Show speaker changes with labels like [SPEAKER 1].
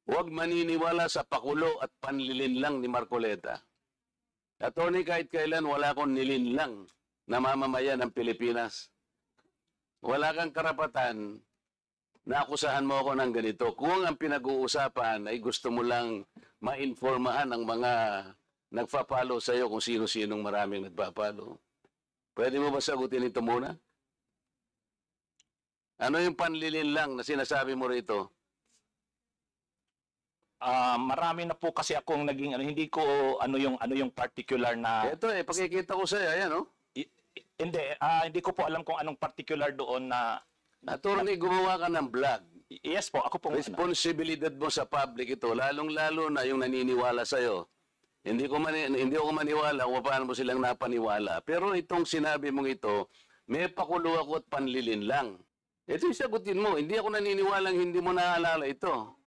[SPEAKER 1] Huwag maniniwala sa pakulo at panlilinlang ni Marcoleta. Attorney, kahit kailan wala akong nilinlang na mamamayan ng Pilipinas. Wala kang karapatan na akusahan mo ako ng ganito. Kung ang pinag-uusapan ay gusto mo lang ma-informahan ang mga nagpa-follow sa'yo kung sino-sinong maraming nagpa-follow. Pwede mo ba sagutin ito muna? Ano yung panlilinlang na sinasabi mo rito?
[SPEAKER 2] Marami na po kasi akong naging hindi ko ano yung particular na
[SPEAKER 1] Ito pakikita ko sa'yo. Ayan, oh.
[SPEAKER 2] hindi ko po alam kung anong particular doon na
[SPEAKER 1] Attorney, gumawa ka ng vlog.
[SPEAKER 2] yes po, ako po
[SPEAKER 1] Responsibilidad mo sa public ito, lalong-lalo na yung naniniwala sa'yo. Hindi ako maniwala kung paano mo silang napaniwala. Pero itong sinabi mong ito, may pakulo ako at panlilin lang. Ito yung sagutin mo. Hindi ako naniniwalang hindi mo naalala ito.